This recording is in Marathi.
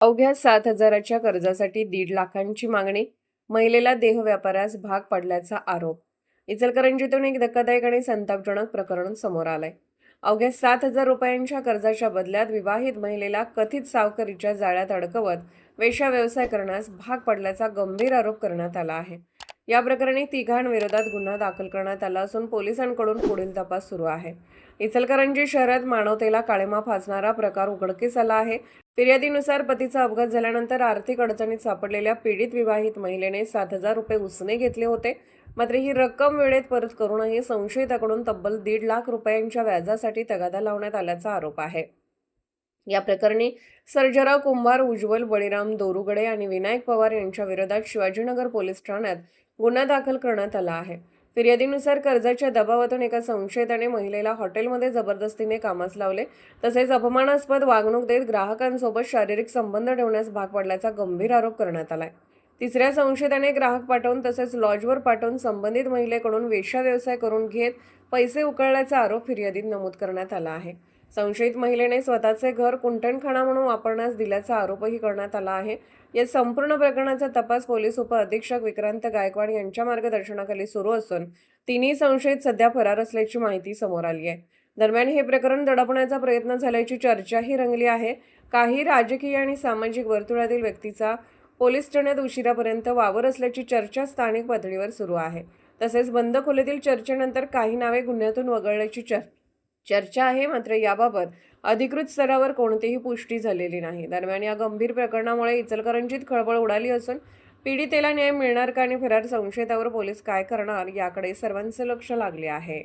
अवघ्या 7,000च्या कर्जासाठी 1.5 लाखांची मागणी, महिलेला देह व्यापारास भाग पडल्याचा आरोप. इचलकरंजीतून एक धक्कादायक आणि संतापजनक प्रकरण समोर आलंय. अवघ्या 7,000 रुपयांच्या कर्जाच्या बदल्यात विवाहित महिलेला कथित सावकारीच्या जाळ्यात अडकवत वेश्या व्यवसाय करण्यास भाग पडल्याचा गंभीर आरोप करण्यात आला आहे. या प्रकरणी तिघांविरोधात गुन्हा दाखल करण्यात आला असून पोलिसांकडून पुढील तपास सुरू आहे. इचलकरंजी शहरात मानवतेला काळिमा फासणारा प्रकार उघडकीस आला आहे. फिर्यादीनुसार पतीचा अपघात झाल्यानंतर आर्थिक अडचणीत सापडलेल्या पीडित विवाहित महिलेने 7,000 रुपये उसने घेतले होते. मात्र ही रक्कम वेळेत परत करूनही संशयिताकडून तब्बल 1.5 लाख रुपयांच्या व्याजासाठी तगादा लावण्यात आल्याचा आरोप आहे. या प्रकरणी सर्जेराव कुंभार, उज्ज्वल बळीराम दोरुगडे आणि विनायक पवार यांच्या विरोधात शिवाजीनगर पोलीस ठाण्यात गुन्हा दाखल करण्यात आला आहे. फिर्यादीनुसार कर्जाच्या दबावातून एका संशयिताने महिलेला हॉटेलमध्ये जबरदस्तीने कामास लावले, तसेच अपमानास्पद वागणूक देत ग्राहकांसोबत शारीरिक संबंध ठेवण्यास भाग पडल्याचा गंभीर आरोप करण्यात आलाय. तिसऱ्या संशयिताने ग्राहक पाठवून तसेच लॉजवर पाठवून संबंधित महिलेकडून वेश्या व्यवसाय करून घेत पैसे उकळल्याचा आरोप फिर्यादीत नमूद करण्यात आला आहे. संशयित महिलेने स्वतःचे घर कुंटणखाना म्हणून वापरण्यास दिल्याचा आरोपही करण्यात आला आहे. या संपूर्ण प्रकरणाचा तपास पोलीस उपअधीक्षक विक्रांत गायकवाड यांच्या मार्गदर्शनाखाली सुरू असून तिन्ही संशयित सध्या फरार असल्याची माहिती समोर आली आहे. दरम्यान हे प्रकरण दडपण्याचा प्रयत्न झाल्याची चर्चाही रंगली आहे. काही राजकीय आणि सामाजिक वर्तुळातील व्यक्तीचा पोलीस ठाण्यात उशिरापर्यंत वावर असल्याची चर्चा स्थानिक पातळीवर सुरू आहे. तसेच बंद खोलीतील चर्चेनंतर काही नावे गुन्ह्यातून वगळल्याची चर्चा आहे. मात्र याबाबत अधिकृत स्तरावर कोणतीही पुष्टी झालेली नाही. दरम्यान या गंभीर प्रकरणामुळे इचलकरंजीत खळबळ उडाली असून पीडितेला न्याय मिळणार का आणि फरार संशयितावर पोलीस काय करणार याकडे सर्वांचे लक्ष लागले आहे.